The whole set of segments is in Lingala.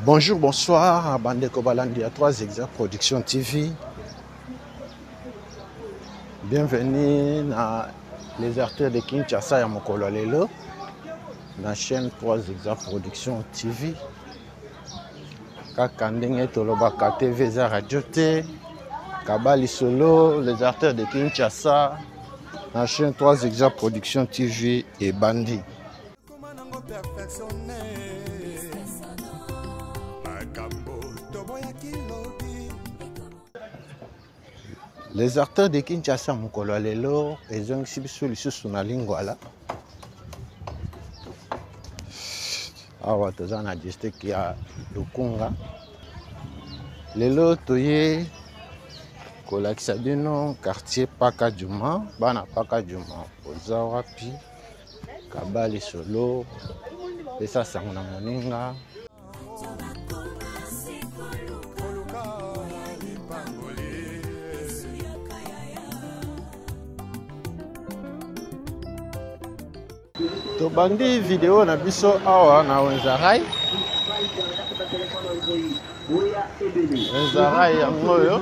Bonjour, bonsoir, Bandeko Balandi à 3 Exact Production TV. Bienvenue dans les artères de Kinshasa ya mokolo lelo na chaîne 3 Exact Production TV. Kaka ndenge tolobaka TV za radio te, Kabali solo, les artères de Kinshasa na chaîne 3 Exact Production TV et Bandi. Les artères de Kinshasa mokolo lelo ezongisi biso lisusu na lingwala. Awa toza na district ya Lukunga. Lelo toye kolakisa bino quartier Paka Juma, bana Paka Juma oza wapi? Kabali solo pesa sango na moninga. Tobandi vidéo na biso awa na Wenzarai. Wenzarai yango yo.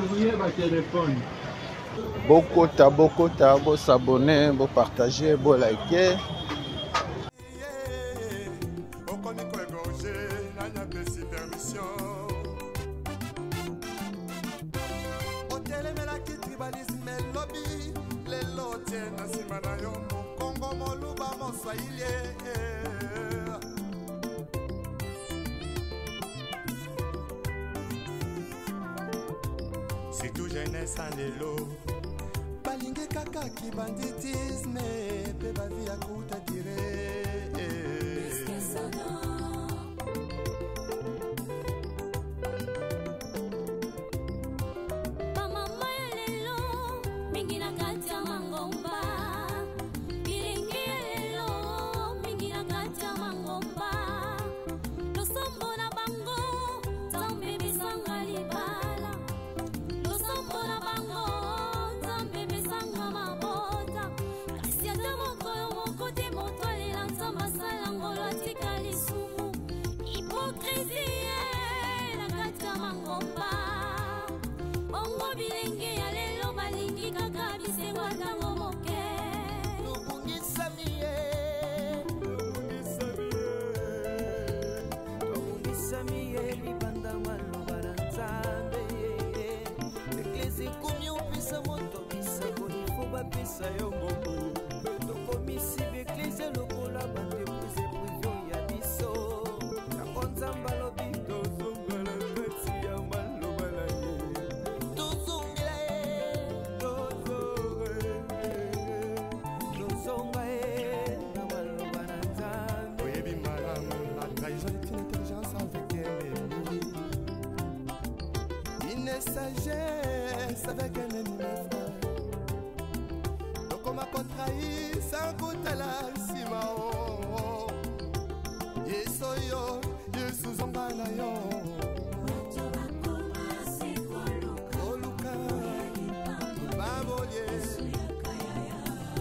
Bokota, bo s'abonner, bo partager, bo liker. C'est tout jeunesse en l'élo. Balingue kaka qui banditisme. Pe bavi à coup à tirer. Sagesse avec un ennemi frère. Donc on m'a contrahi sans goûter la simao. Yesoyo, Yesu zombanayo. Oluka, babolie.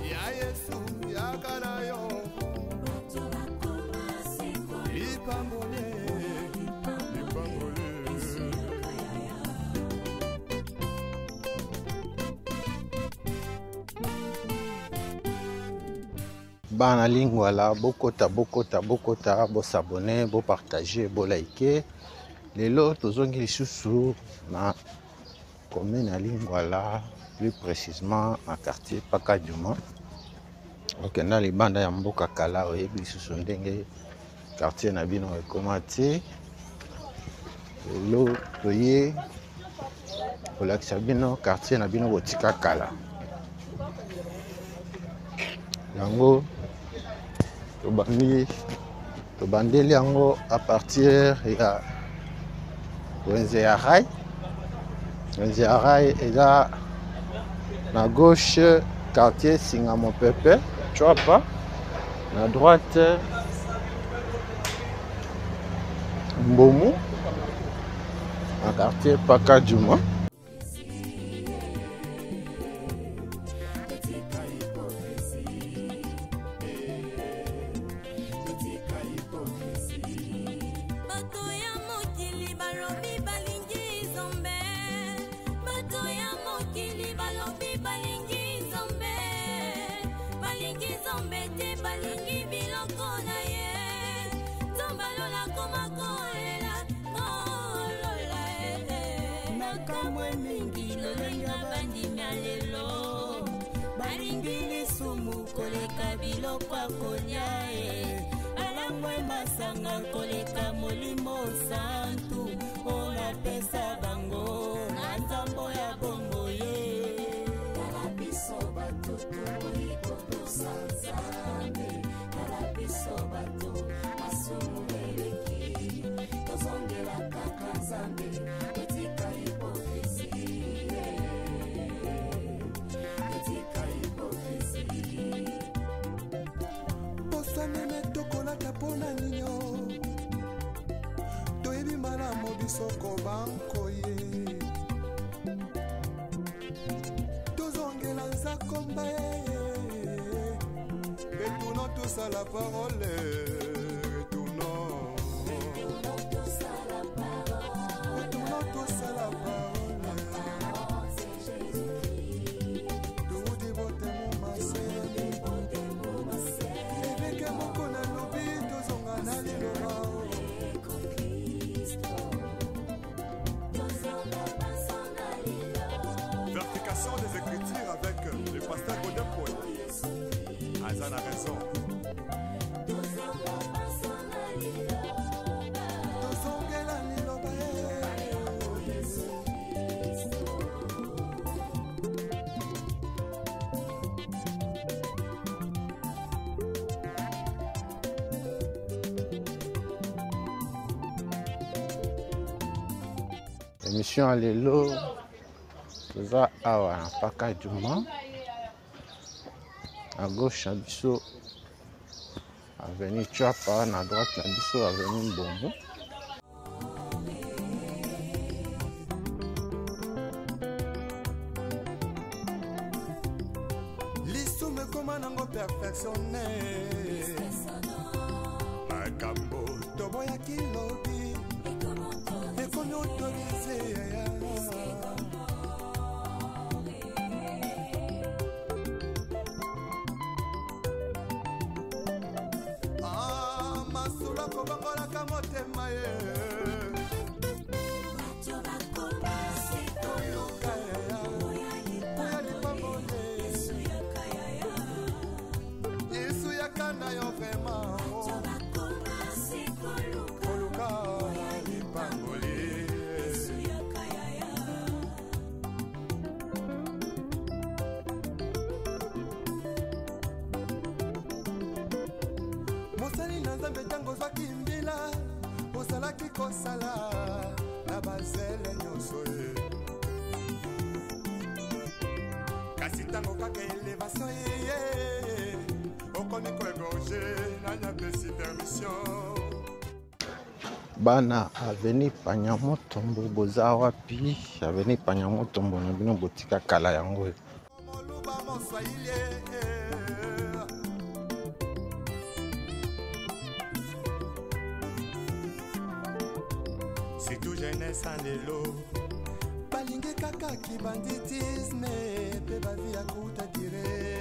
Ya Yesu, ya kanayo. Ipambolie. Bana lingwala, bokota, bo s'abonner, bo partager, bo liker. Lelo tozongi lisusu na commune ya Lingwala, plus précisément na quartier Paka Juma. Ok, na libanda ya mboka kala oyebi lisusu ndenge quartier na bino ekoma te. Lelo toye kolakisa bino quartier na bino botika kala. Yango tobandeli yango à partir ya Wenzarai. Wenzarai est là na gauche quartier Singamo Pepe, tu vois pas? À droite Mbomu, à quartier Paka Juma. balingi biloko na ye tombalola komakolela nolola nakamwe mingi lolenga bandimi ya lelo balingi lisumu koleka biloko akolia alangwe masanga koleka molimo santu ona pesa bango na nzambo ya bongo ye tala biso bato tokoliko tosanzambe tala biso bato masumu eleki tozongela kaka nzambe etika hipokrisi etika hipokrisi posanene tokolaka mpona nino toyebi malamu bisoko bankoye tozongela nzakomba retournons tous à la parole retournons tous à la parole toudi botemo mase eveke moko na lobi tozonga na liloba Vertication des Écritures avec le pasteur Godin Poya. Azan a raison. tozongela liloba émission ya lelo toza awa na paka juma à gauche na biso avenue Chapa, na droite na biso avenue Mbombo. lisumu ekoma nango perfectionne makambo toboyaki lobi ekomi autorise masula kobongolaka motema ye yesu yakanda yo vraimen koluka lipangoli mosali na nzambe ntango ozwaki mbila ozalaki kosala na bazele nyonso ye kasi ntango kaka elevation ye okomi koegorge nani apesi permission Bana aveni Panyamotombo boza wapi? Aveni Panyamotombo na bino botika kala yango. moluba moswahili Surtout jeunesse en lelo. balingi kaka kibanditisme mpe bavi ya kuta dire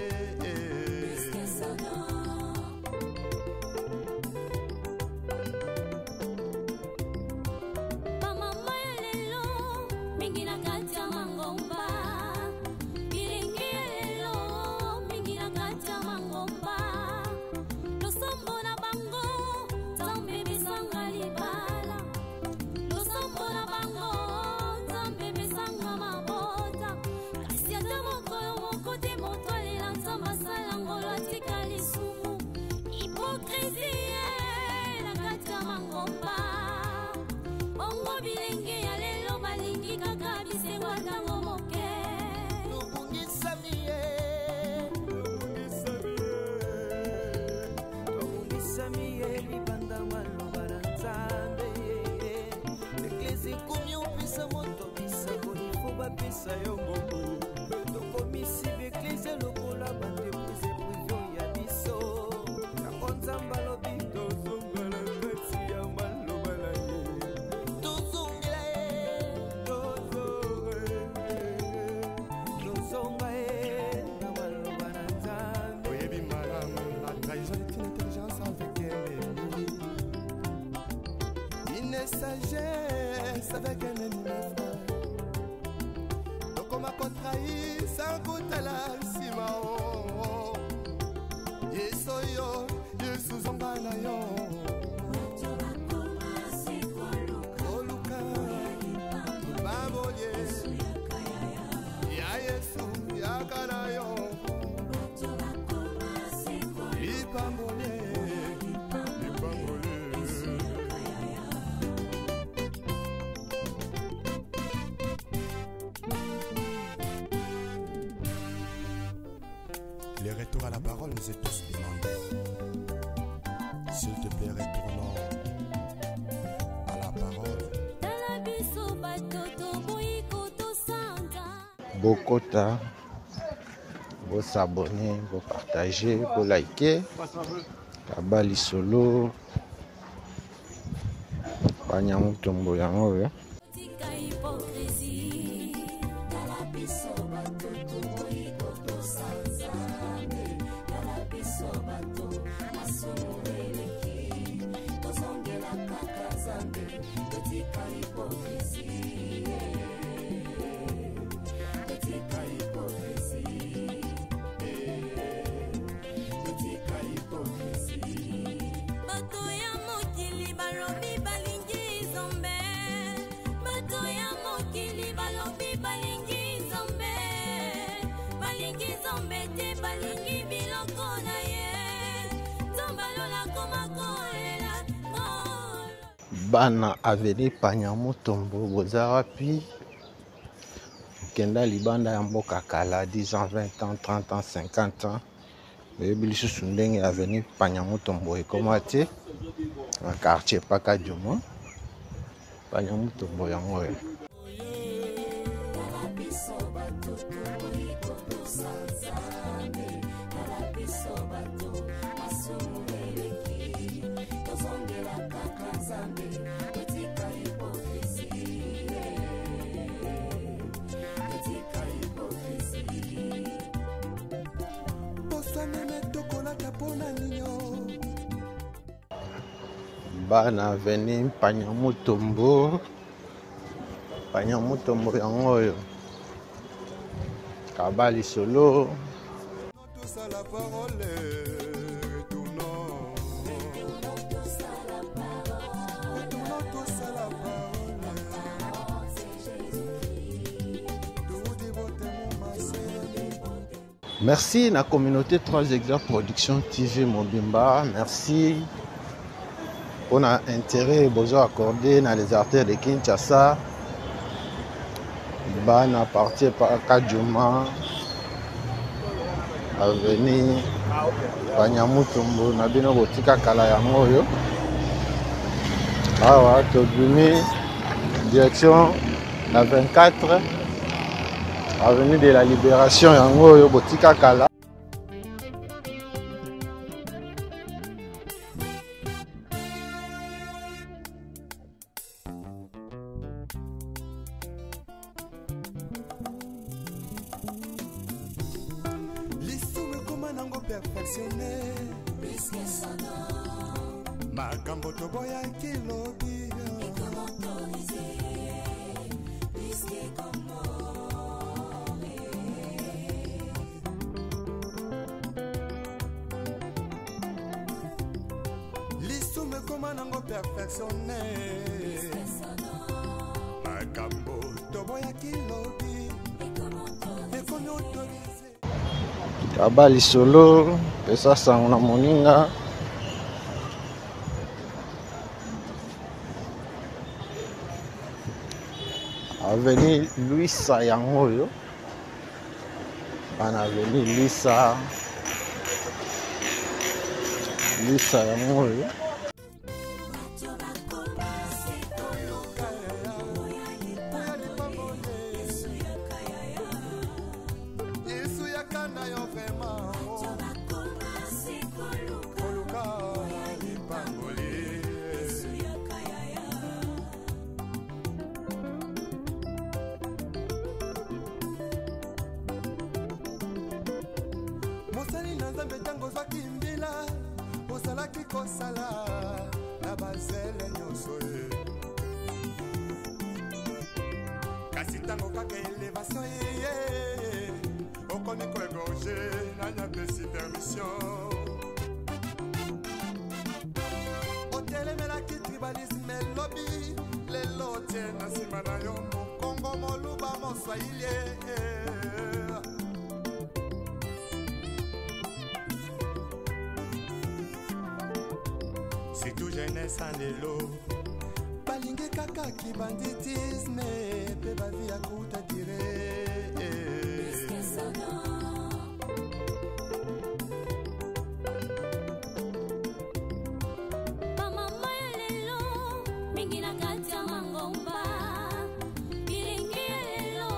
savais qu'elle n'aimait pas. Donc on m'a contrahi sans goûter la simao. Yesoyo, Yesuzongana yo. Oluka, Baboye, Ya Yesu, Yakana yo. Ipambole, Ipambole. Les retours à la parole nous est tous demandés. S'il te plaît, retournons à la parole. Bokota, vous s'abonner, vous partager, vous liker. Kabali solo. Panyamutombo yango yo. Bana aveni Panyamutombo bozarapi kenda libanda ya mboka kala 10 ans, 20 ans, 30 ans, 50 ans. Beyebi lisusu ndenge aveni Panyamutombo ekoma te na quartier Paka Djuma. Panyamutombo yango oyo. Bana veni Panyamutombo. Panyamutombo yango oyo. Kabali solo. Tous à la parole, retournons. Retournons tous à la parole. Tout dévotement, ma sœur. Merci la communauté 3 Hectares Production TV Mobimba. Merci pour l'intérêt que vous accordé dans les artères de Kinshasa. Bana partir par Kadjuma. Avenue Panyamutombo na bino botika kala ya moyo. Awa tobimi direction la 24 avenue de la Libération ya moyo botika kala. Perfectionné makambo toboya kilobi lisume koma nango perfectionné makambo toboya kilobi ekomi autorisé. Kabali solo, pesa sango na moninga. Avenue Luisa yango yo. Bana avenue Luisa yango yo. Mosali na Nzambe tango zwaki mbila osalaki kosala na bazele nyonso ye kasi ntango kaka élévation yeye okomi koégorge nani apesi permission otelemelaki tribalisme elobi lelo tie na nsima na yo mokongo moluba moswahili surtout jeunesse en lelo balingi kaka kibanditisme pe bavi ya kuta dire bamama ya lelo mingi na kati ya mangomba bilingi ya lelo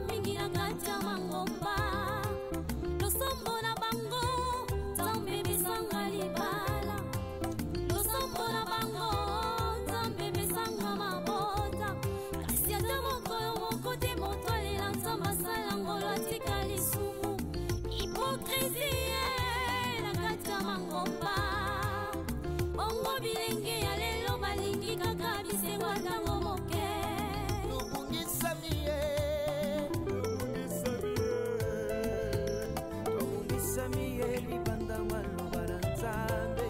mingi na kati ya mangomba losombo na bango nzambe bisanga libala losombo na bango nzambe bisanga mabota kasi ata mokolo moko te moto alela nzambe asala ngolo atika lisumu hipokrisie na kati ya mangomba bongo bilenge ya lelo balingi kaka bisengo ntango moke tobungisami ye libanda maloba na nzambe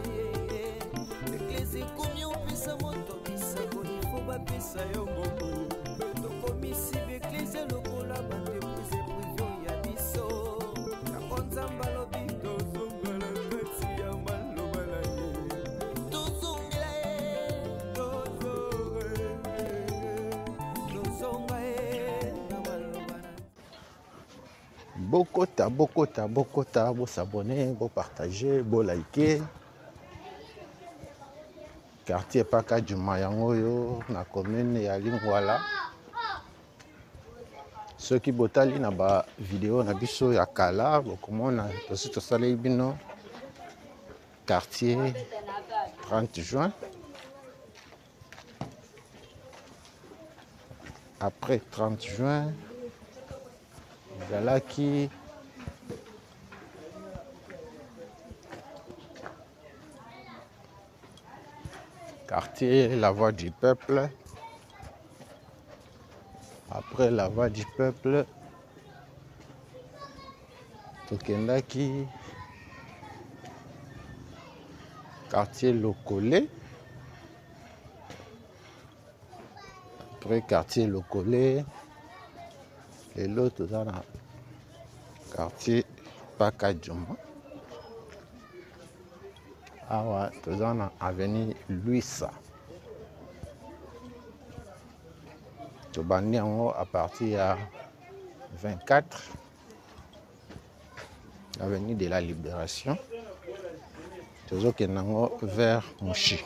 eklesi komi opesa moto bisako ifo bapesa yo moboyo tokomisi beklesi lokola bandepuse privio ya biso yango nzambe alobi tozongala kati ya maloba na ye tozongela ye tozonga ye na maloba na bokota bosabone bopartage bolike quartier paka juma yango oyo na commune ya Lingwala soki botali na ba video na biso ya kala bokomona tosi tosaleli bino quartier 30 juin après 30 juin ezalaki quartier La Voix du Peuple. Après La Voix du Peuple, tokendaki quartier Lokole. Après quartier Lokole, et l'autre dans le quartier Pakadjuma. Awa toza na avenue Luisa. Tobandi yango à partir ya 24 avenue de la Libération. Tozokenda yango vers Mouchi.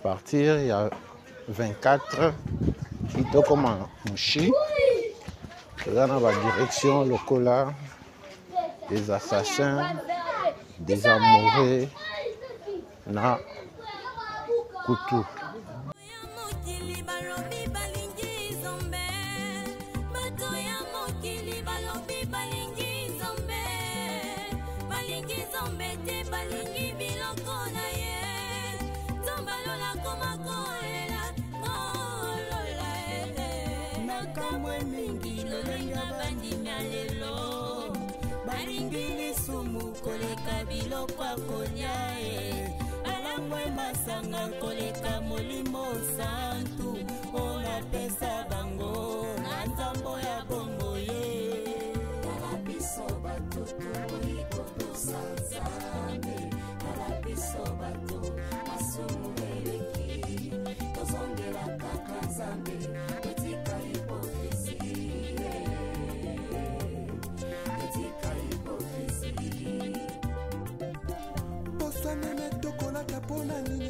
Partir il y a 24 kitoko Mouchi dans la direction locale des assassins des amoureux na Kutu. Masanga koleka molimo santu ona pesa bango na nzambo ya bongo ye kalabiso batutu ikoto sanzame kalabiso batu masumu eleki tozongela kaka nzambe etika hipokrisie etika hipokrisie posanene tokolaka mpona nini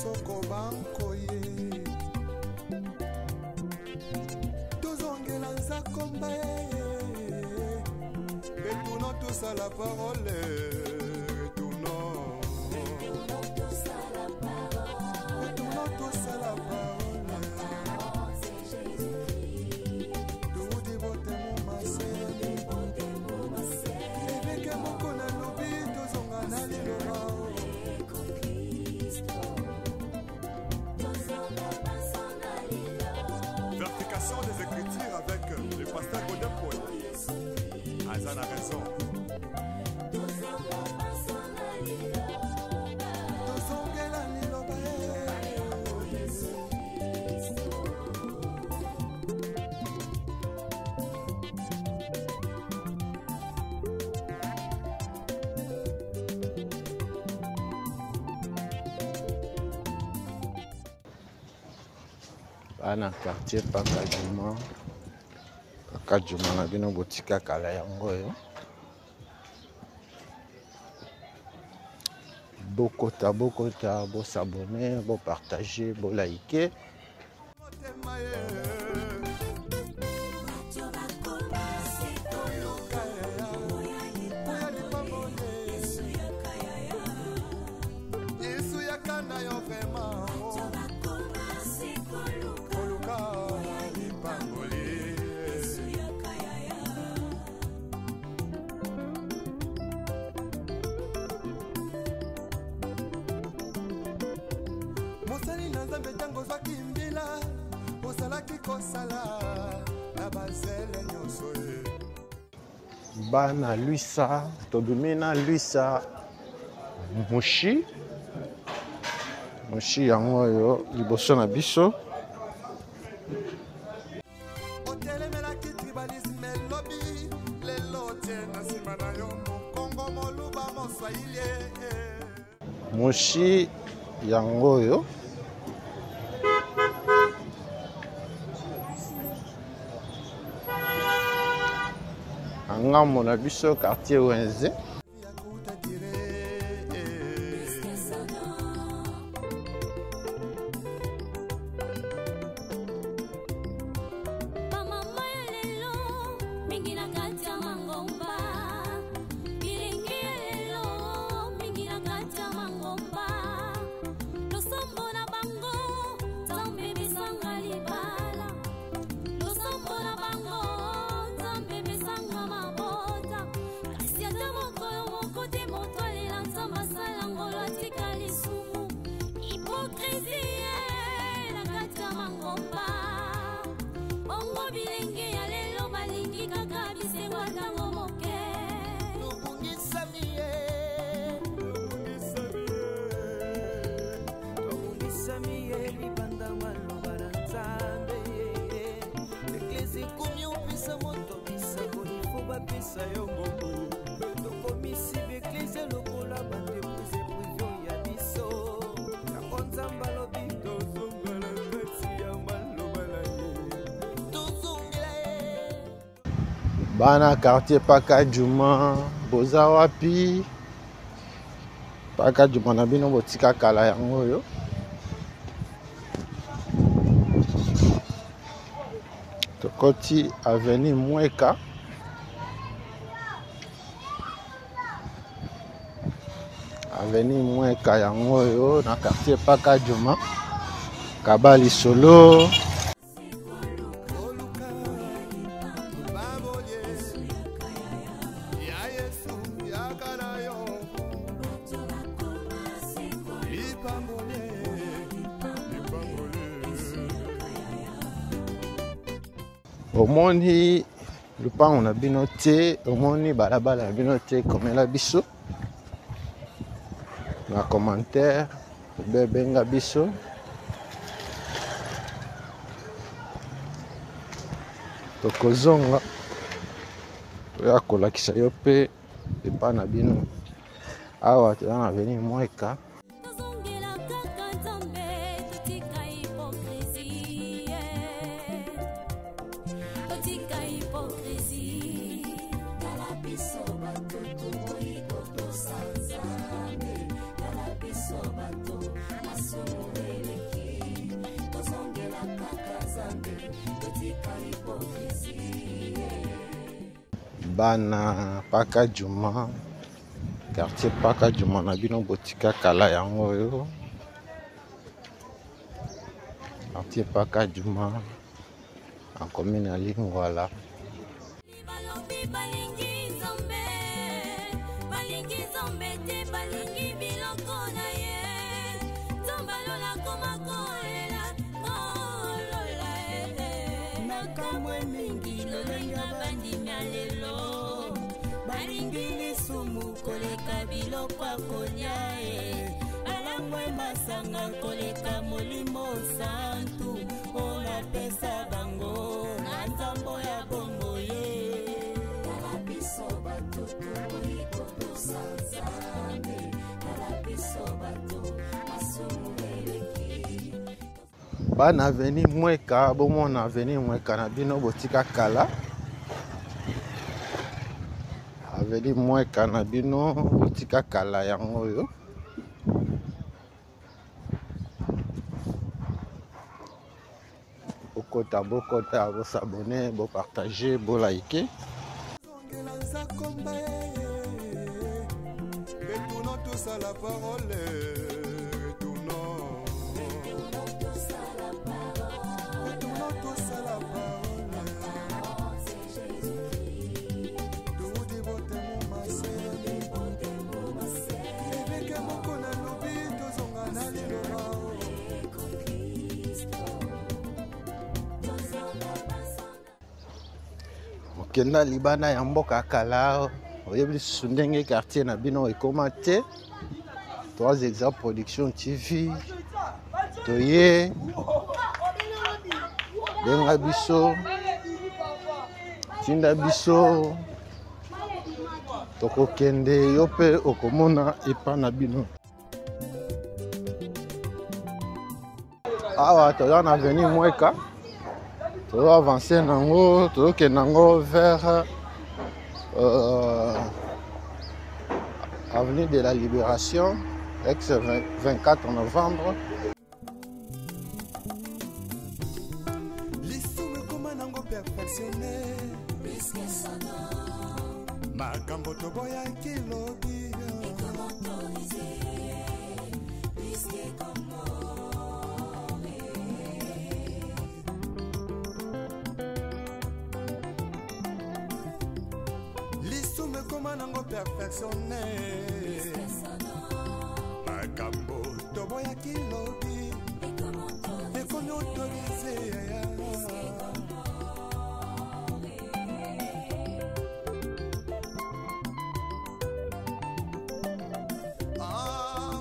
soko bankoye tozongela nzakomba retournons tous à la parole retournons tous à la parole tout dévote mon massé eveke moko na lobi tozonga na liloba Vertication des Écritures avec le pasteur Godin Poet. Azan a raison. Ana quartier Pakajuma. Pakajuma na bino botika kala yango yo. Bokota, bo s'abonner, bo partager, bo liker. Mosali na nzambe ntango zwaki mbila osalaki kosala na bazele nyonso ye Bana Luisa, tobimina Luisa Mushi yango yo liboso na biso. otelemelaki tribalisme lobi lelo te na nsima na yo mokongo moluba moswahili Mushi yango yo angambo na biso quartier Wenze. Bana quartier Pakajuma boza wapi? Pakajuma na bino botika kala yango yo. Tokoti avenue Mweka. Avenue Mweka yango yo na quartier Pakajuma. Kabali Solo. Omoni lupango na bino te, omoni balabala na bino te, komela biso na commentaire, benga biso. Tokozonga toya kolakisa yo pe epa na bino awa toza na avenue Mweka. Bato, Bana Paka Juma, quartier Paka Juma na bino botika kala yango yo. Quartier Paka Juma en commune à Lingwala. Koleka biloko akolia alangwe masanga koleka molimo santu ona pesa bango na nzambo ya bongo ye kala biso bato iko sanzame kala biso bato asumuleki bana veni mweka bomona veni mweka na bino botika kala aveli mweka na bino botika kala yango yo. Bokota bo s'abonner, bo partager, bo liker. Retournons tous à la parole. Retournons tous à la parole. Kenda libana ya mboka kala oyebi sundenge quartier na bino ekoma te. 3 exemples production TV toye benga biso tinda biso tokokende yo pe okomona epa na bino. Awa toza na avenue Mweka. On va avancer nango, vers avenue de la Libération, ex-24 novembre. Perfectionné makambo tobo ya kilobi ekomi autorisé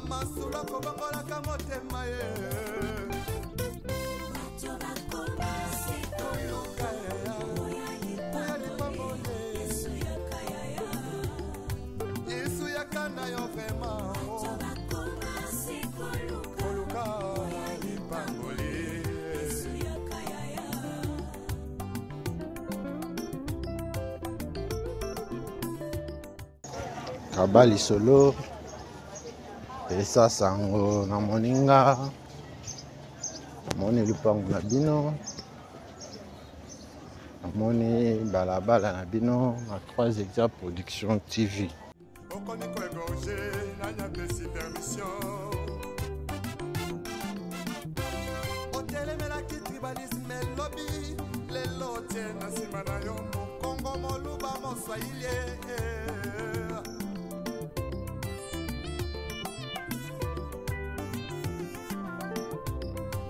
masula kobangolaka motema ye Kabali solo pesa sango na moninga moni lupango na bino moni balabala na bino na 3 exemples production TV.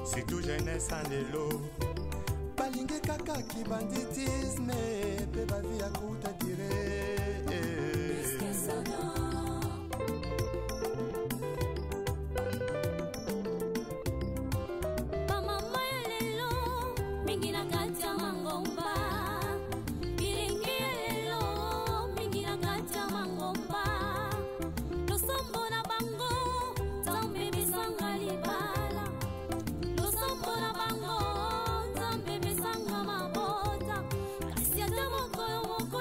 C'est tout jeunesse en l'élo. Balingue kaka ki banditisme. Pe bavi ya kuta dire. Mama lelo, mingi na kati ya mangomba. Ilingi lelo, mingi na kati ya mangomba. Losombo na bango, tambe bisanga libala. Losombo na bango, tambe bisanga mabota. Kasi ata mokolo moko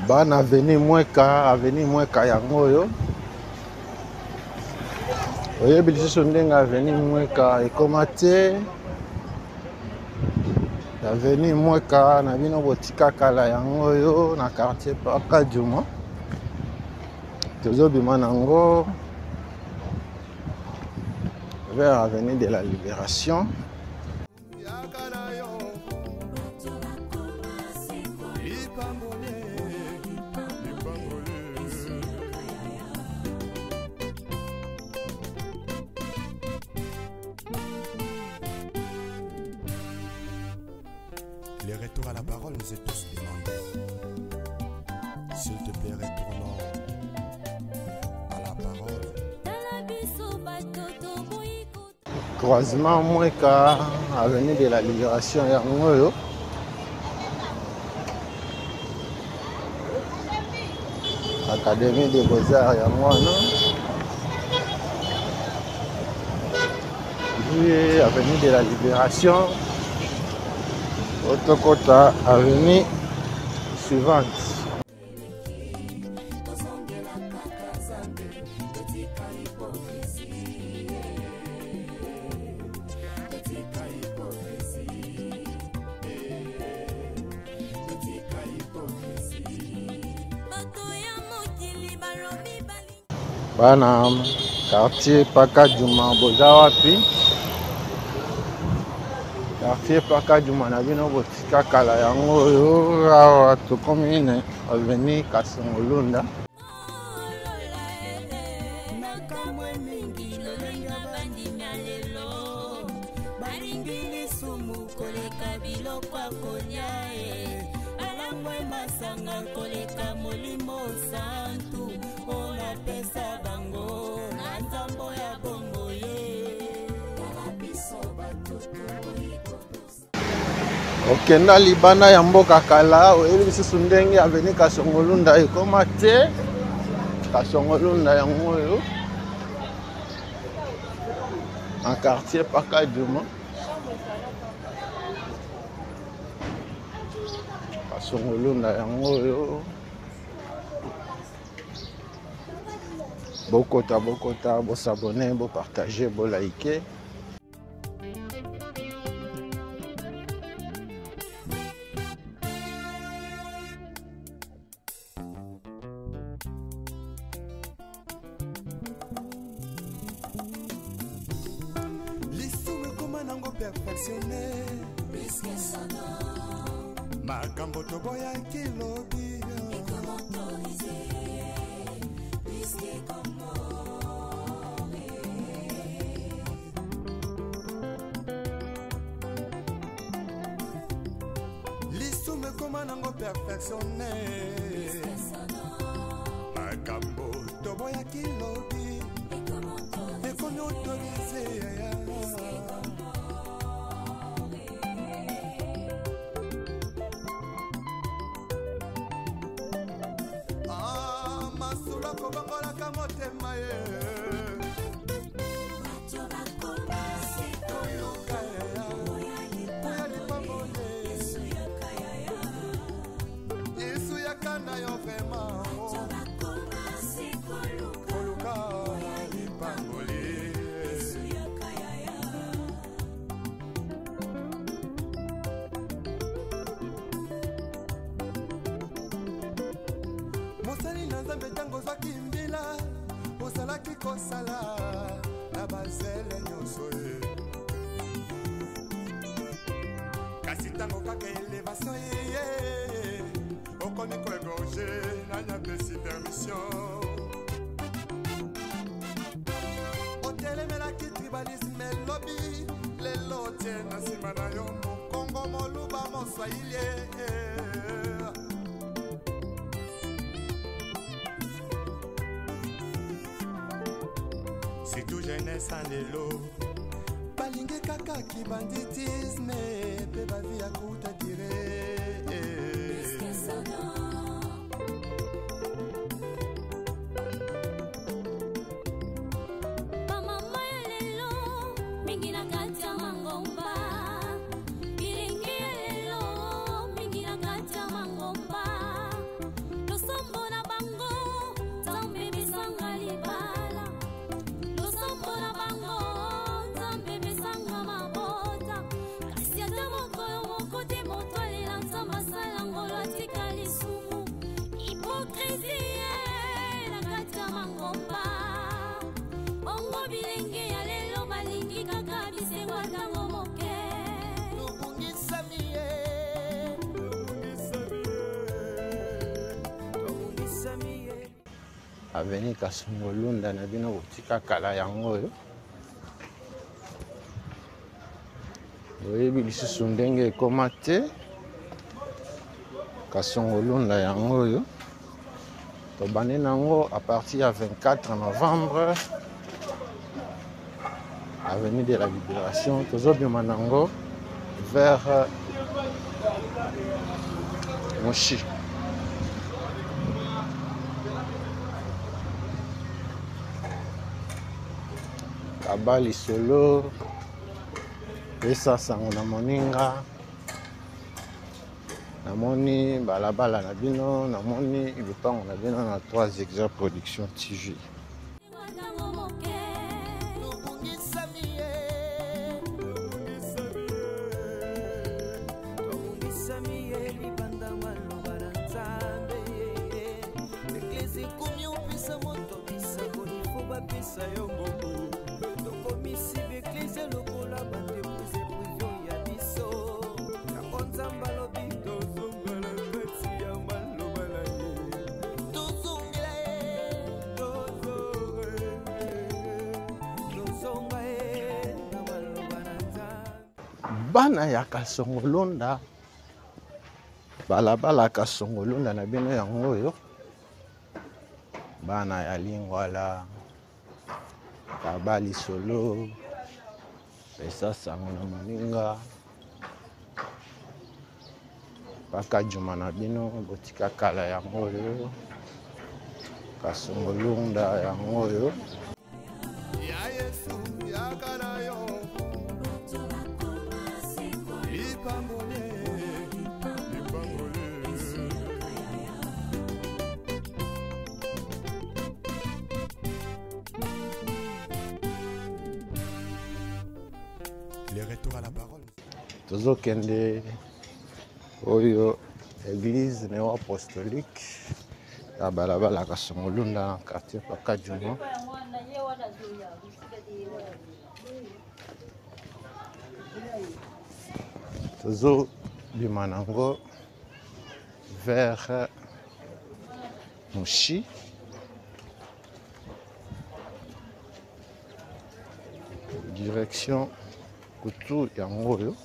bana avenue Mweka yango oyo oyebi lisusu ndenge avenue Mweka ekoma te. Avenue Mweka na bino botika kala yango oyo na quartier Paka Juma tozobima nango vers avenue de la Libération. Les retours à la parole nous est tous demandés. S'il te plaît, retournons à la parole. Croisement Mweka, avenue de la Libération yango oyo. Académie des Beaux-Arts yango wana. Puis avenue de la Libération. Otokota avenue suivante. Bana quartier Paka Juma boza wapi? Quartier Paka Juma na bino botika kala yango oyo awa tokomi na avenue Kasongolunda. Okenda libanda ya mboka kala oyebi lisusu ndenge avenue Kasongolunda ekoma te. Kasongolunda yango oyo en quartier Paka Juma. Kasongolunda yango oyo bokota bo s'abonner, bo partager, bo liker. Perfectionné makambo toboya kilobi lisume koma nango perfectionné makambo toboya kilobi ekomi autorisé kobangolaka motema ye yesu yakana yo vraimen koluka lipangoli mosali na nzambe ntango ozwaki mbila ozalaki kosala na bazele nyonso ye kasi ntango kaka elevation yeye okomi koegorge nanyapesi permission otelemelaki tribalisme elobi lelo tie na nsima na yo mokongo moluba moswahili c'est tout jeunesse en lelo balingi kaka kibanditisme pe bavi ya kuta dire avenue Kasongolunda na bino botika kala yango oyo. Boyebi lisusu ndenge ekoma te Kasongolunda yango oyo. Tobandi nango à partir ya 24 novembre avenue de la Libération. Tozobima nango vers Moshi. Kabali solo pesa sango na moninga namoni balabala na bino namoni lupango na bino na 3 Exa Production TV. Bana ya Kasongolunda balabala Kasongolunda na bino yango oyo. Bana ya Lingwala Kabali solo pesa sango na moninga paka juma na bino botika kala yango oyo. Kasongolunda yango oyo. Ya Yesu ya kala yo Les retours à la parole. Tozokende oyo église néo-apostolique ya balabala Kasongolunda na quartier Pakajuma. Tozobima nango vers Moshi. Direction Kutu yango oyo.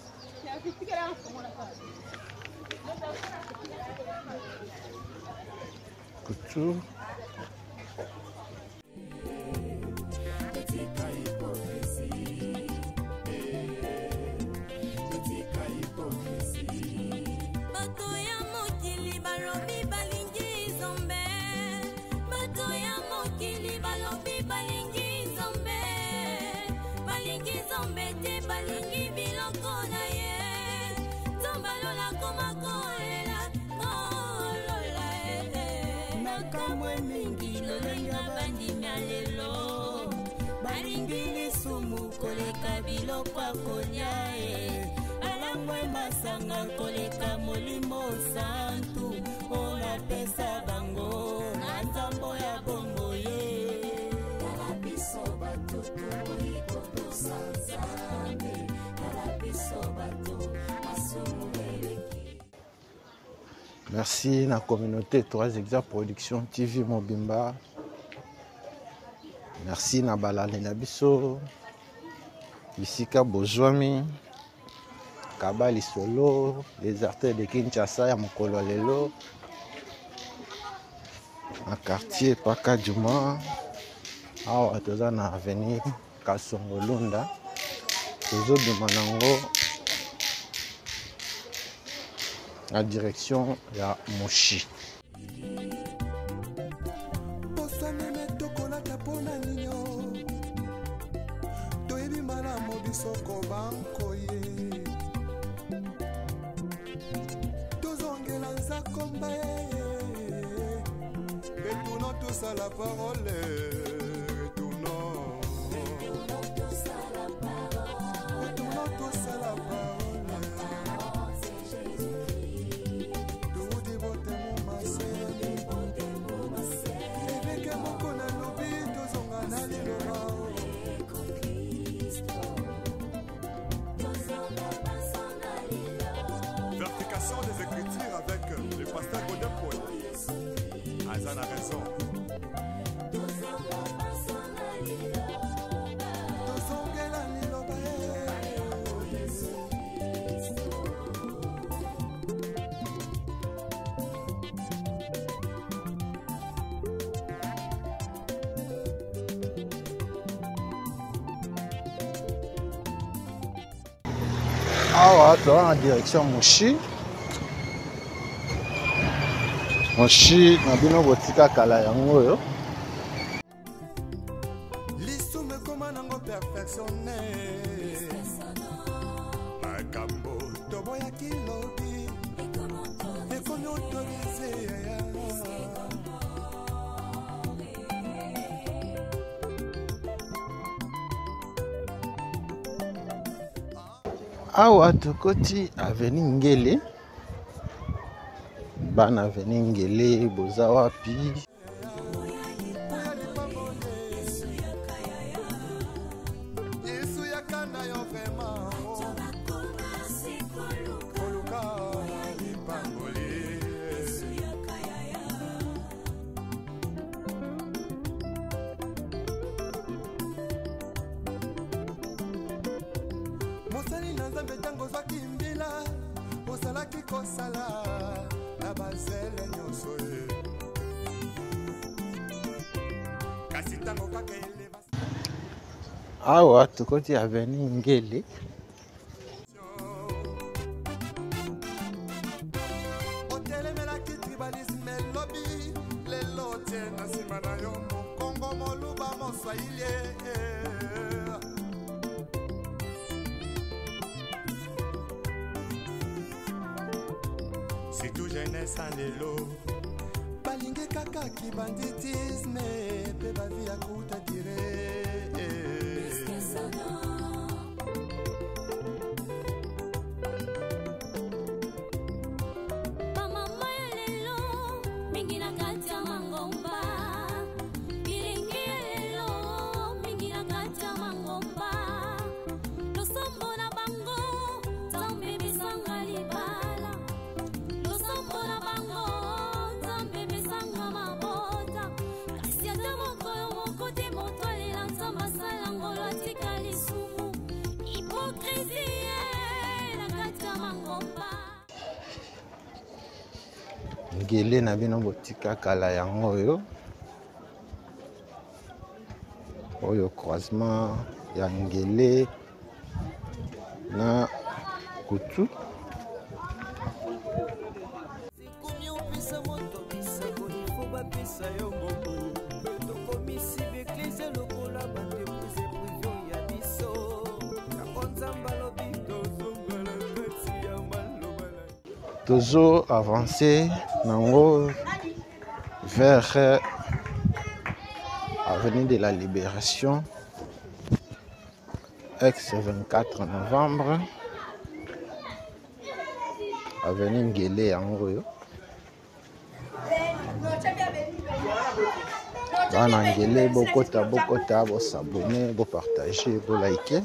Kutu Baringili sumu koleka biloko akolia alangwe masanga koleka molimo santu ona pesa bango na nzambo ya bongo ye kalabiso batutu ikoto sanzame kalabiso batu masumu eleki. Merci na communauté 3 Exa Production TV Mobimba. Merci na balale na biso Bisika Bozwami Kabali solo les artistes de Kinshasa ya mokolo lelo na quartier Pakajuma awa toza na avenue Kasongolunda tozobima nango na direction ya Moshi. Soko banko ye tozongela nzakomba retournons tous à la parole retournons tous à la parole tout dévote mon massé évêque moko na lobi tozonga na liloba. Des Écritures avec le pasteur Godin Paul. Azan a raison. Awa toza na direction Moshi. Moshi na bino botika kala yango oyo. lisume koma nango perfectionne makambo toboyaki lobi ekomi autorise Awa tokoti aveni Ngele. Bana aveni Ngele boza wapi? mosali na nzambe ntango ozwaki mbila ozalaki kosala na bazele nyonso ye kasi ntango kaka eleba Awa tokoti aveni Ngele. otelemelaki tribalisme elobi lelo te na nsima na yo mokongo moluba moswahili surtout jeunesse en lelo balingi kaka kibanditisme mpe bavi ya kuta dire bamama ya lelo mingi na kati ya mangomba bilingi ya lelo mingi na kati ya mangomba losombo na bango nzambe bisanga libala losombo na bango nzambe bisanga mabota kasi ata mokolo moko te moto alela nzambe asala ngolo atika lisumu hipokrisie na kati ya mangomba. Ngele na bino botika kala yango oyo. Oyo croisement ya Ngele na Kutu. Tozo avancé nango vers avenue de la Libération, ex-24 novembre, avenue Ngele yango yo. Bana Ngele bokota bo s'abonner, bo partager, bo liker.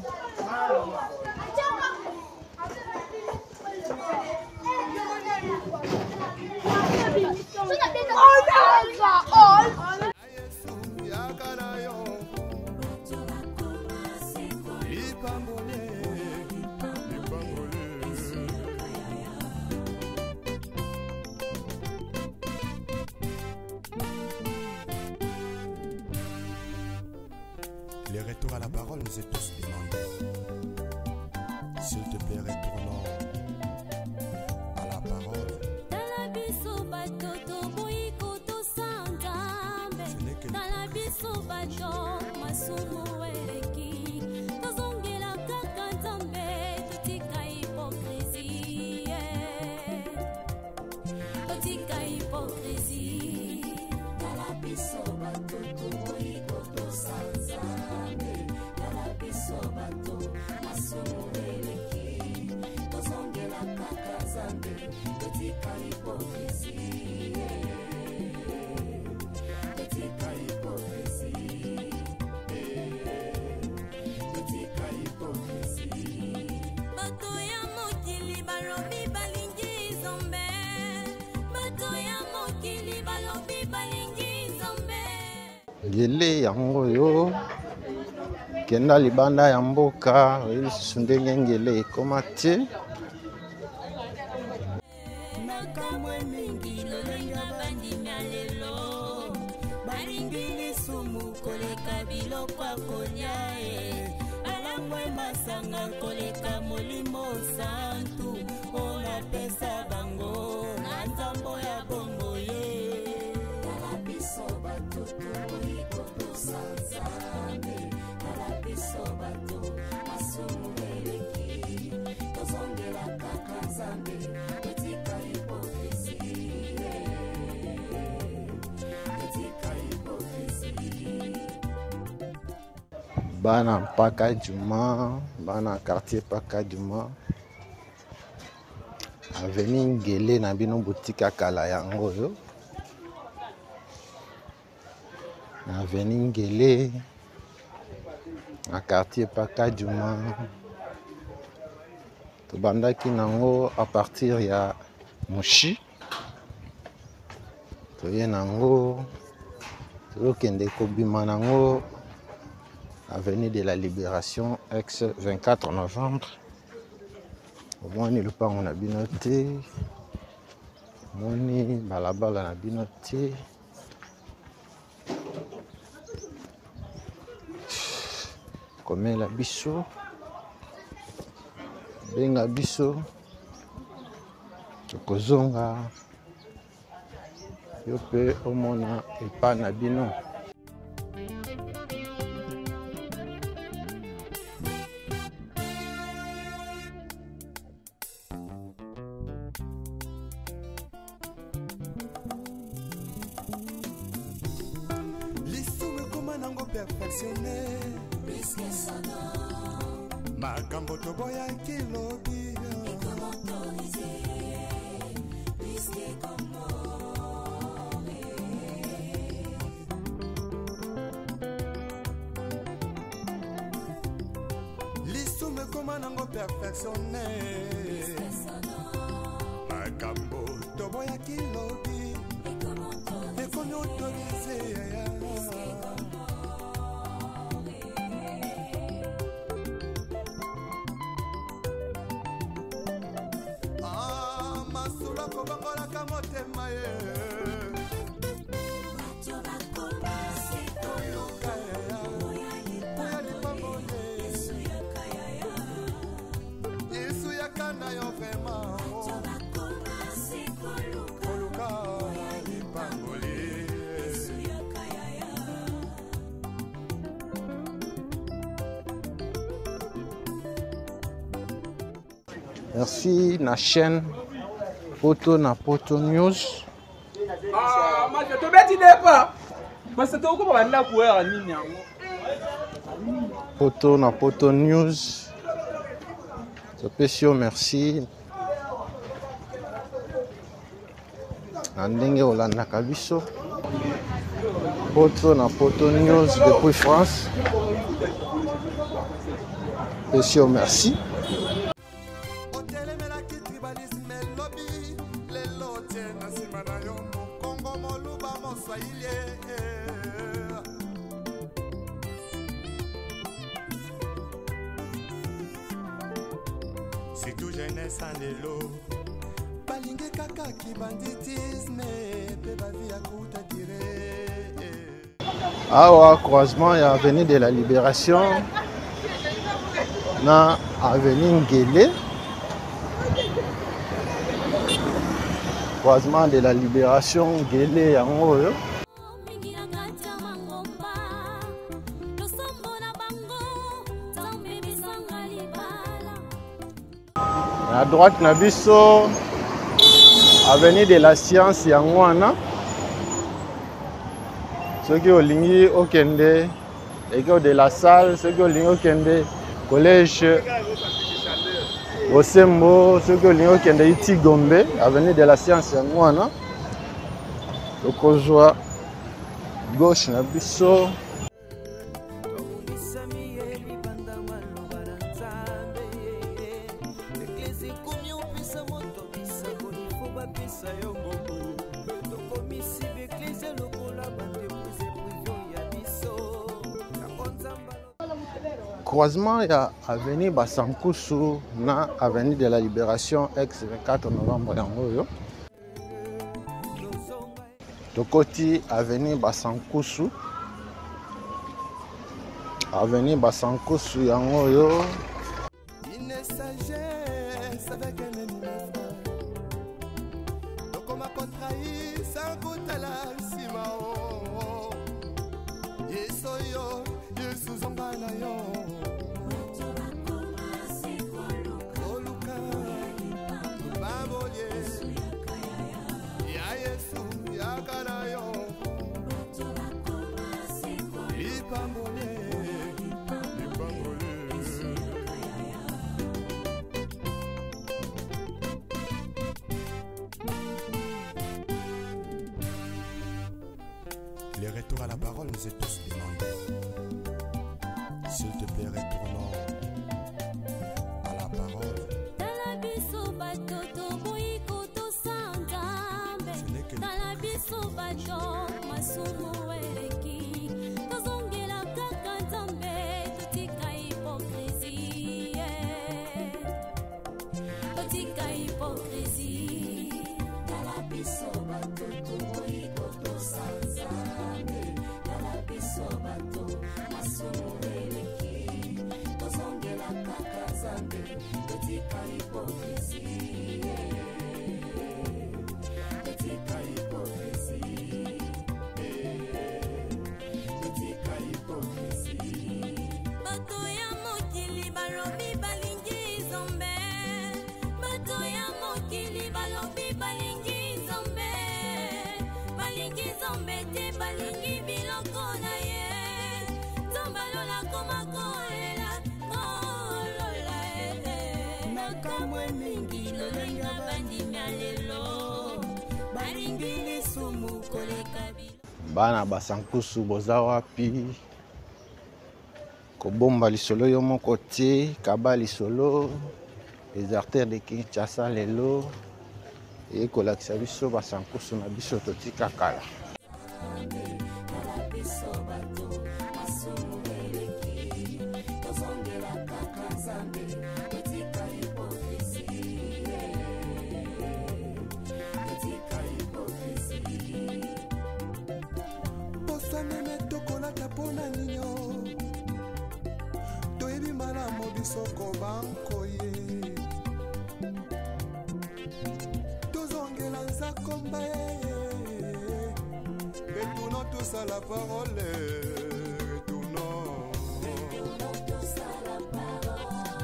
Les retours à la parole nous est tous demandés. S'il te plaît, retournons à la parole. Ce n'est que Ngele yango yo kenda libanda ya mboka lisusu ndenge Ngele ekoma te. Balingi lisumu koleka biloko akolia yango masanga koleka molimo santu ona pesa bango na nzambo ya bombo ye tala biso bato tokoyiko tosanzambe tala biso bato masumu eleki tozongela kaka nzambe etika hipokrisie etika hipokrisie. Bana Paka Djuma, bana quartier Paka Djuma. Avenue Ngele na bino boutique à kala yango yo. Na avenue Ngele na quartier Paka Djuma. To bandaki nango à partir ya Mushi. To ye nango to kende ko bima nango Avenue de la Libération, ex-24 novembre. Au moins, le pas on a bien noté. Moni, balabala, on a bien noté. Comme la bisso. Benga bisso. Tokozonga. Yope, omona, et pas nabino. Perfectionné makambo toboya kilobi lisume koma nango perfectionné makambo toboya kilobi ekomi autorisé Merci na chaîne Poto na Poto News. Moi je te bête idée pas. Parce que tu as un couleur nini yango. Poto na Poto News. Spécial merci. Ndenge olanda kabiso. Poto na Poto News depuis France. Spécial merci. C'est tout jeunesse en élo. Balingue kaka ki banditisme. Pe ba vie à kuta dire. Awa croisement ya avenue de la Libération na avenue Ngele. Croisement de la Libération Ngele yango yo. À droite na biso avenue de la Science yango wana. Ceux qui ont ligné au Kende, et qui ont de la salle, ceux qui ont ligné au Kende, collège Osembo, ceux qui ont ligné au Kende, Iti Gombe, avenue de la Science, Yangwana. Le Kozwa, gauche, Nabiso. Croisement il y a avenue Basankusu na avenue de la Libération ex-24 novembre yango. Tokoti avenue Basankusu avenue Basankusu yango yo. Une sagesse avec un ennemi frère. Donc on m'a contrahi sans goûter la simao. Yesoyo, Yesu zongana yo. Oluka, baboye. Ya Yesu, yakana yo. Lipambole, lipambole. Les retours à la parole nous est tous demandés. S'il te plaît, retournons à la parole. Tala biso bato toboyi kotosanga Nzambe. Tala biso bato masumu eleki. Tozongela kaka Nzambe totika hypocrisie. Totika hypocrisie. Tala biso bato toboyi kotosanga Nzambe. Tala biso bato masumu eleki. Tozongela kaka Nzambe totika hypocrisie. Totika hypocrisie. Totika hypocrisie. Bato ya mokili balobi balingi Nzambe. Bato ya mokili balobi balingi Nzambe. Balingi Nzambe te balingi biloko na ye. Nzambe alola koma kolela kolola makamwe mingi lolenga bandimya lelo. Balingi lisumu koleka bilo. Bana Basankusu boza wapi? Kobomba lisolo yo moko te, kaba lisolo. Les artères de Kinshasa lelo. Et kolakisa biso Basankusu na biso totika kala. Bosanene tokolata pona ninyo. Toyebi malamu biso kobankoye. Tozongela nzakomba ye. Retournons tous à la parole. Retournons.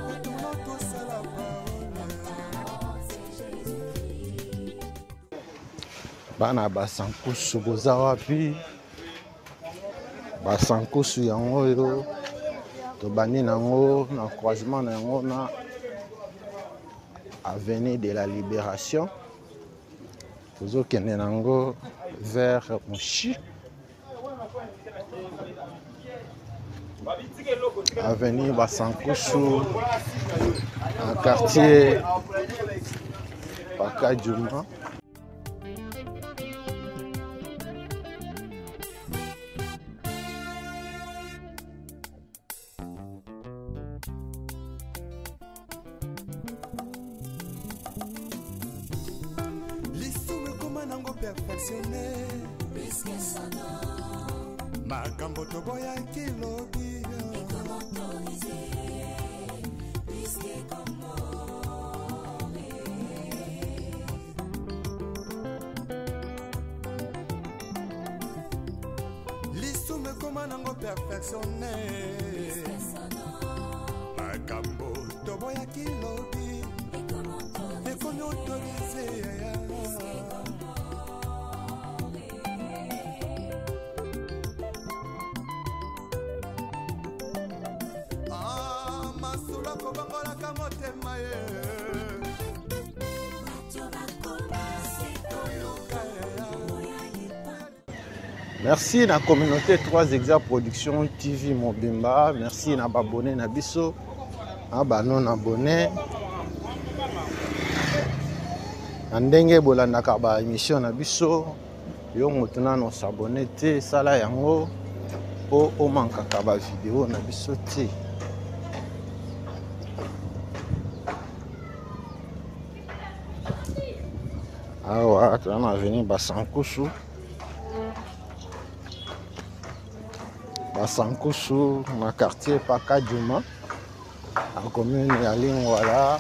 Retournons tous à la parole. Bana Basankusu boza wapi? Basankusu yango yo. Tobani nango na croisement nango na avenue de la Libération. Tozokende nango vers Moshi. Avenue Basankusu en quartier Pakadjouma. Lisumu ekoma nango perfectionné. Makambo toboyaki lobi. Lisumu ekoma nango perfectionné. Makambo toboyaki lobi. Ekomi autorisé. Masula kobangolaka motema ye. Merci na communauté 3 Exa Production TV Mobimba. Merci na babone na biso. Na non abonné. Ndenge bolandaka ba émission na biso. Yo motuna no s'abonner te sala yango po o mankaka ba vidéo na biso te. Awa tuna veni Basankusu. Basankusu na quartier Pakadjuma en commune ya Lingwala.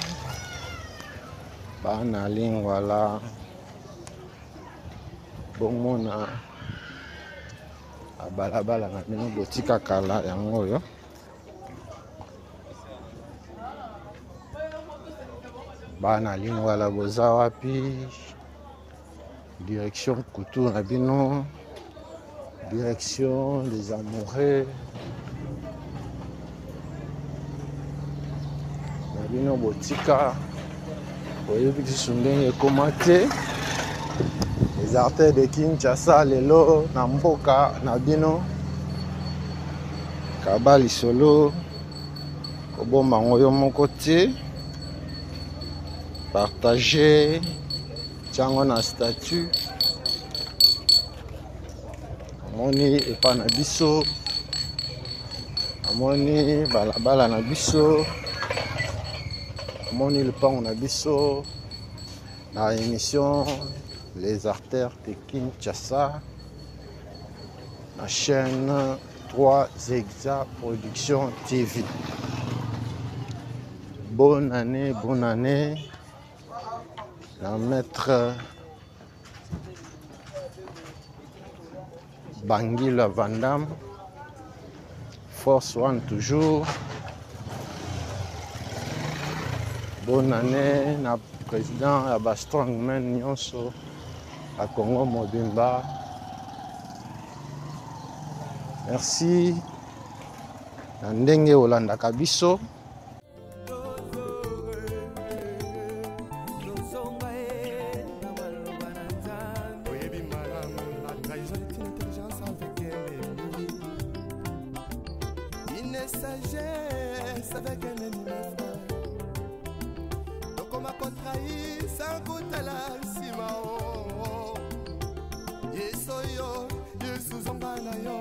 Bana Lingwala bomona balabala na bino botika kala yango oyo. Bana Lingwala boza wapi? Direction Kutu na bino, direction des amoureux na bino botika oyebi lisusu ndenge ekoma te. Les artères de Kinshasa lelo na mboka na bino kaba lisolo kobomba ngo yo moko te. Partager tiango na statut amoni epa na biso, amoni balabala na biso, amoni lupango na biso na émission Les Artères de Kinshasa la chaîne 3 Exa Production TV. Bonne année la maître Bangila Vandam, Force One toujours. Bonne année na président Aba Strongman Nyonso à Congo Mobimba. Merci na ndenge Olanda Kabiso. Sagesse avec un ennemi donc on m'a contrahi sans goût à la simao yesoyo yesu zombana yo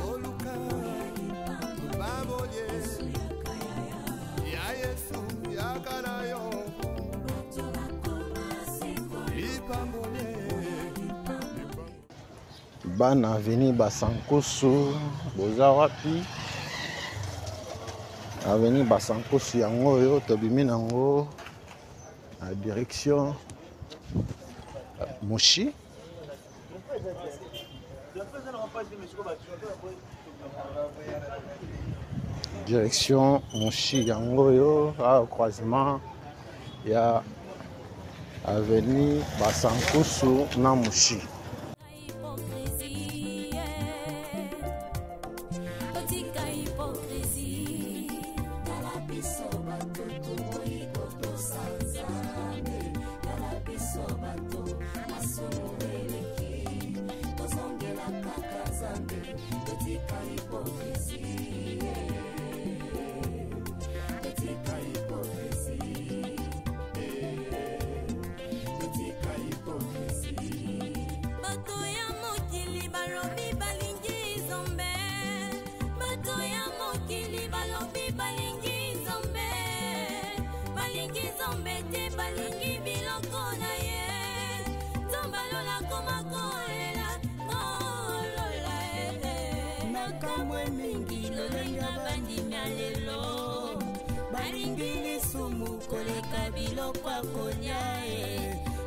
oluka babolie ya yesu yakana yo ipambolie. Bana Avenue Basankusu boza wapi? Avenue Basankusu yango oyo tobimi nango na direction Mushi. Direction Mushi yango oyo au croisement ya Avenue Basankusu na Mushi. Koleka biloko akolia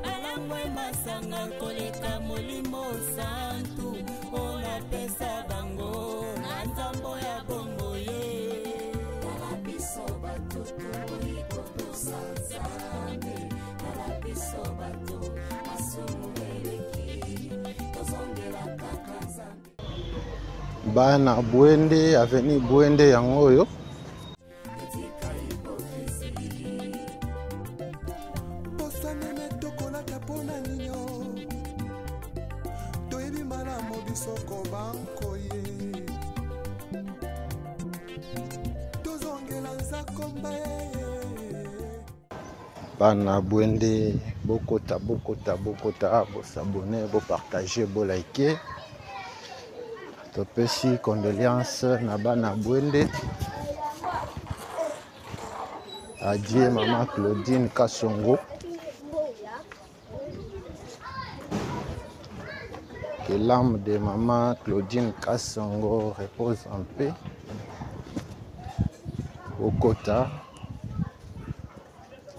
alamwe masanga koleka molimo santu ona pesa bango na nzambo ya bombo ye kala biso bato iko sanzame kala biso bato masumu eleki tozongela kaka nzambe. Bana Bwende Avenue Bwende yango oyo Bana Bwende bokota s'abonner, partager, liker. Topesi condoléances na Bana Bwende. Adieu maman Claudine Kassongo. Que l'âme de maman Claudine Kassongo repose en paix. Au quota,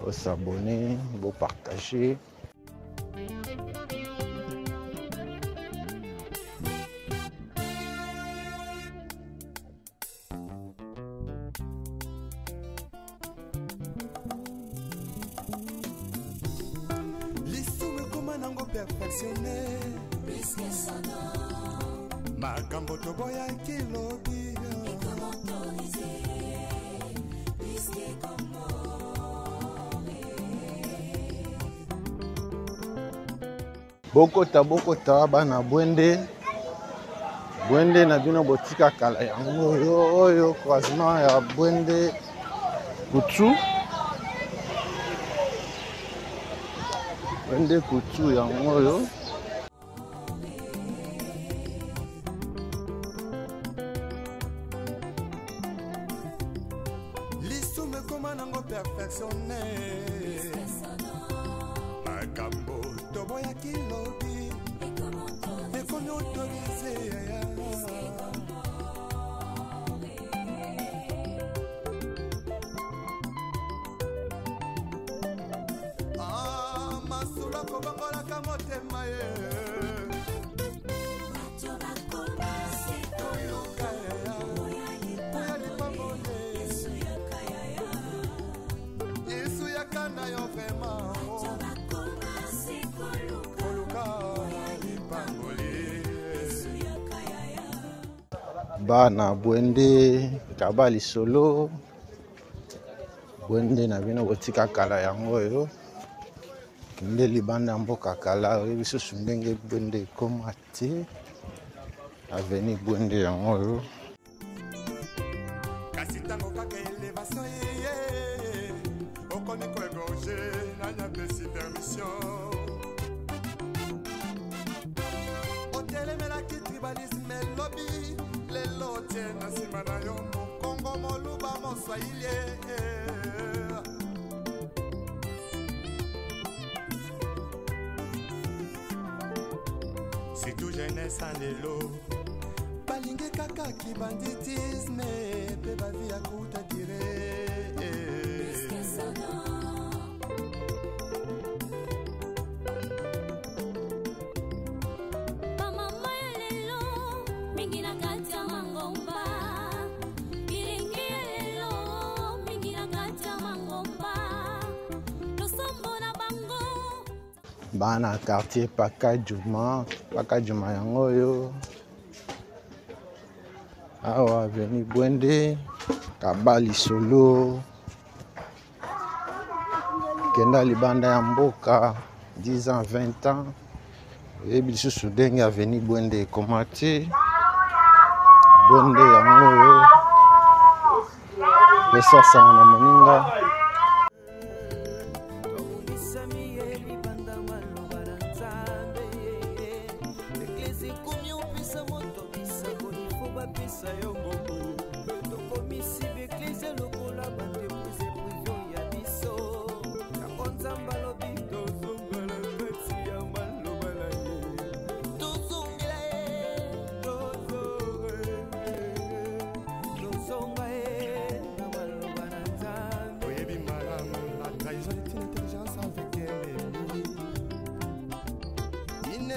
au s'abonner, au partager. Perfectionné makambo toboya kilobi bokota bana bwende na bino botika kala yango oyo croisement ya bwende kutu bwende kutu yango oyo lisume koma nango perfectionné makambo toboya kilobi ekomi autorisé masula kobangolaka motema ye yesu yakana yo vrema koluka lipangoli bana bwende kaba lisolo bwende na bino botika kala yango oyo kende libanda mboka kala oyebi susu ndenge bwende ekoma te aveni bwende yango oyo kasi ntango kaka elevation ye okomi koegorge nanya pesi permission otelemelaki tribalisme elobi lelo tie na nsima na yo mokongo moluba moswahili surtout jeunesse en lelo balingi kaka kibanditisme pe bavi ya kuta dire bamama ya lelo mingi na kati ya mangomba bilingi ya lelo mingi na kati ya mangomba losombo na bango bana quartier paka juma yango oyo awa veni bwende kaba lisolo kenda libanda ya mboka 10 ans 20 ans oyebi lisusu ndenge aveni bwende ekoma te bwende yango oyo esasana na moninga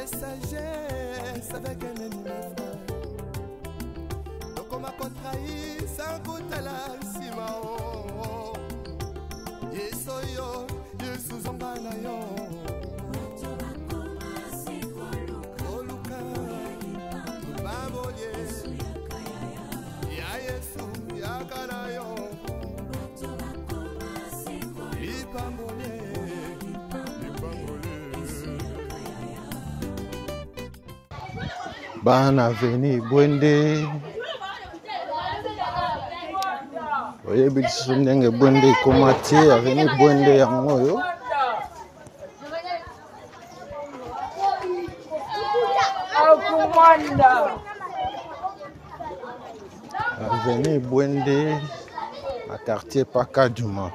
sagesse avec un ennemi frère. Donc on m'a contrahi sans goûter la simao. Yesoyo, Yesu zongana yo. Koluka, babolie. Ya Yesu, yakana yo. Ipambolie. bana veni bwende oyebi lisusu ndenge bwende ekoma te aveni bwende yango oyo aveni bwende na quartier paka juma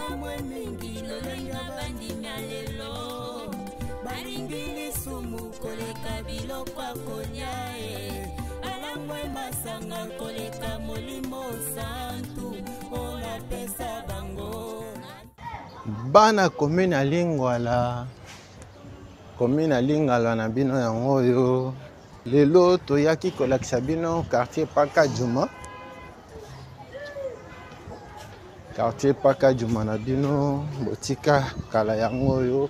bakamwe mingi lolenge bandimia lelo balingi lisumu koleka biloko akolia balangwe masanga koleka molimo santu ola pesa bango bana commune ya Lingwala na bino yango oyo lelo toyaki kolakisa bino quartier Paka Juma na bino botika kala yango oyo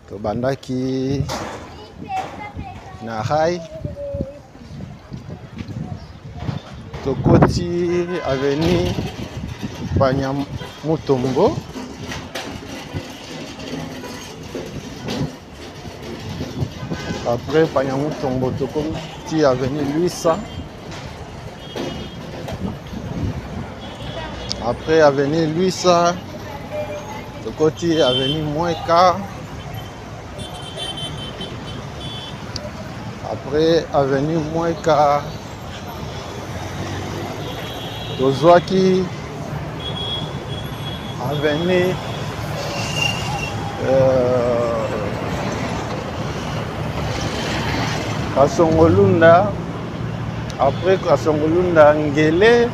tobandaki na rai tokoti avenue Panyamutombo après Panyamutombo tokoti avenue Luisa après avenue Luisa tokoti avenue Mweka après avenue Mweka tozwaki avenue Kasongolunda après Kasongolunda Ngele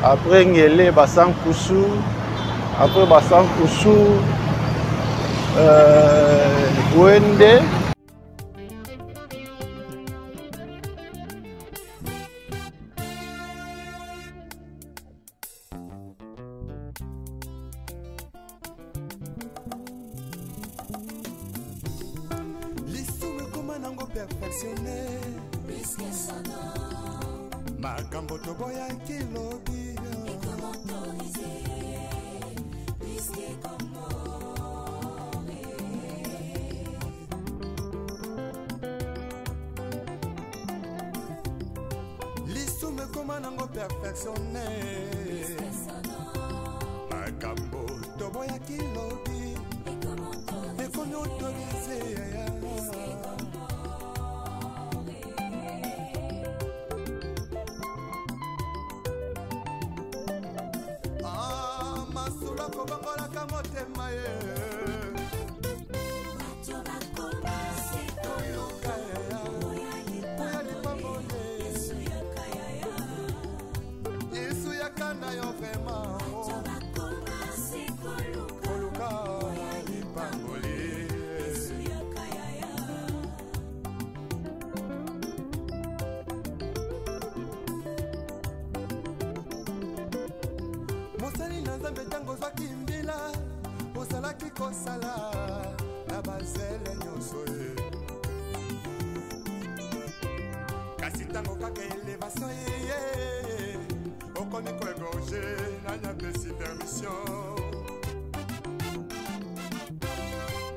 après Ngele Basankusu après Basankusu Gwende perfectionné makambo toboya kilobi lisume koma nango perfectionné makambo toboya kilobi ekomi autorisé kobangolaka motema ye yesu yakanda yo vrema koluka lipangoli mosali na nzambe ntango ozwaki mbila ozalaki kosala na bazele nyonso ye kasi ntango kaka elevation yeye okomi koegorge nanyapesi permission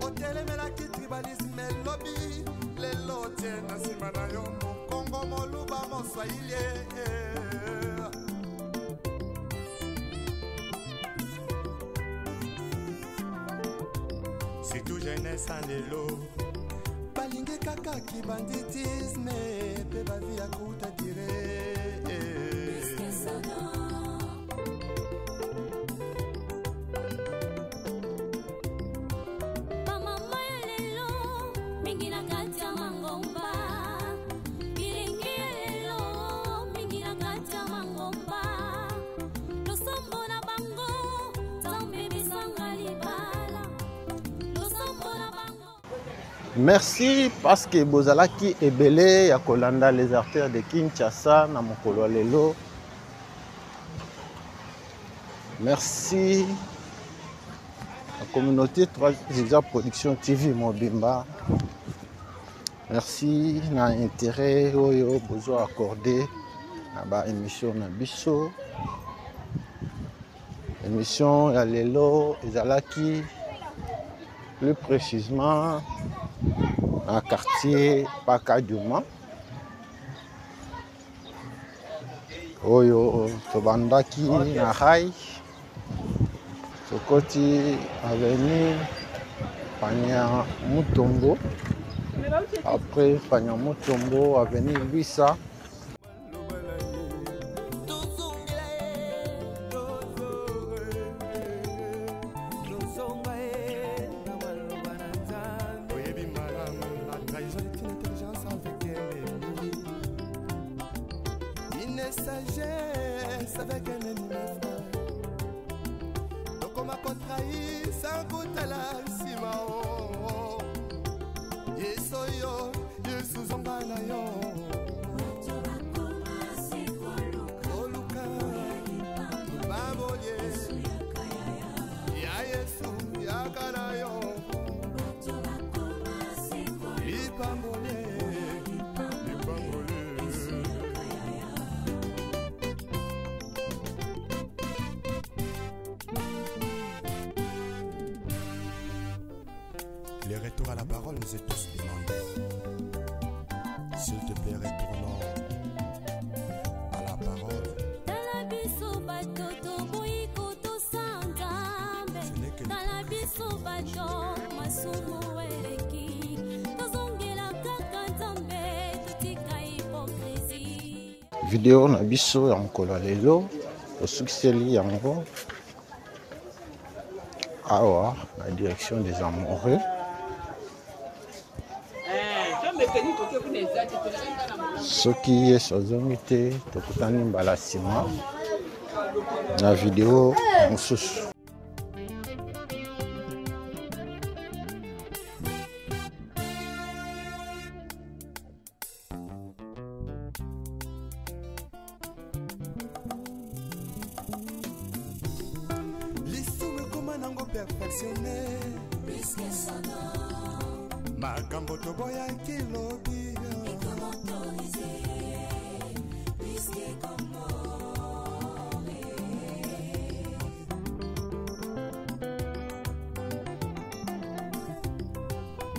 otelemelaki tribalisme elobi lelo tie na nsima na yo mokongo moluba moswahili c'est tout jeunesse en lelo balingi kaka kibanditisme pe bavi ya kuta dire bamama ya lelo mingi na kati ya mangomba bilingi ya lelo mingi na kati ya mangomba losombo na bango zambe bisanga libala. Merci parce que bozalaki ebele ya kolanda les artères de Kinshasa na mokolo lelo. Merci la communauté 3 Production TV Mobimba. Merci na intérêt oyo bozo accordé na ba émission na biso. Émission ya lelo ezalaki plus précisément dans le quartier Paka Juma. Oyo tobandaki na rai tokoti avenue Panyamutombo, après Panyamutombo avenue Luisa. une sagesse avec un ennemi. Donc on m'a contrahi sans goût à la simao. Yesoyo, Yesuzonganayo. Oluka, Baboye, Ya Yesu, Yakanayo. Ipambole, Ipambole. Les retours à la parole nous est tous demandés. S'il te plaît, retournons à la parole. Vidéo na biso ya mokolo lelo osukiseli yango awa la direction des amoureux. Soki yesu ozongi te tokutani mbala nsima na video mosusu. Lisume koma nango perfectionné. Makambo toboya kilobi.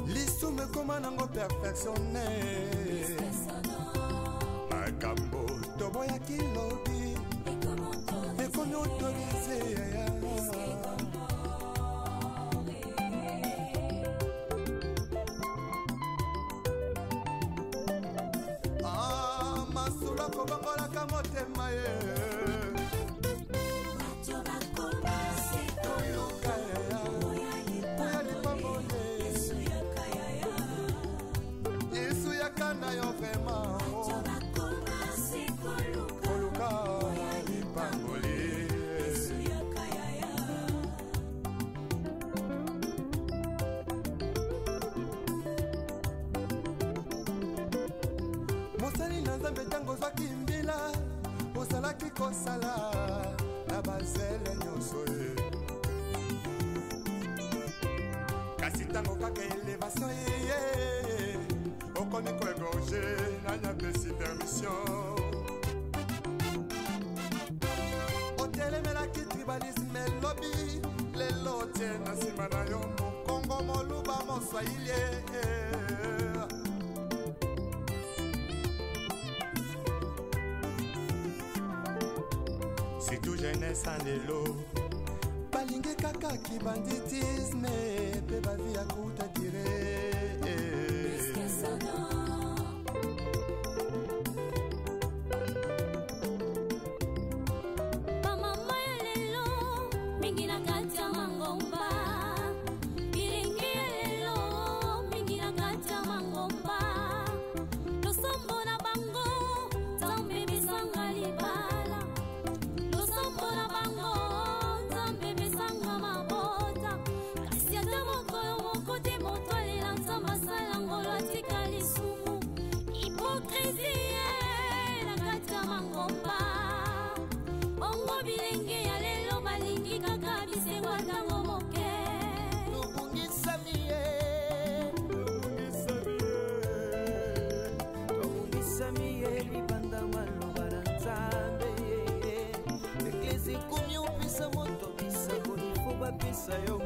Lisume koma nango perfectionné. Makambo toboya kilobi. Ekomi autorisé. Masula kobangola kamotema ye. Yesu yakana yo vraiment. Koluka lipangoli. Mosali na Nzambe tango zwaki mbila osalaki kosala na bazele nyonso ye. Kasi tango kaka elevation ye okomi koegorge nanyapesi permission. Otelemelaki tribalisme elobi lelo tie na nsima na yo mokongo moluba moswahili ye. C'est tout jeunesse en élo. Balingi kaka ki banditisme pe bavi akuta dire. Pisa yo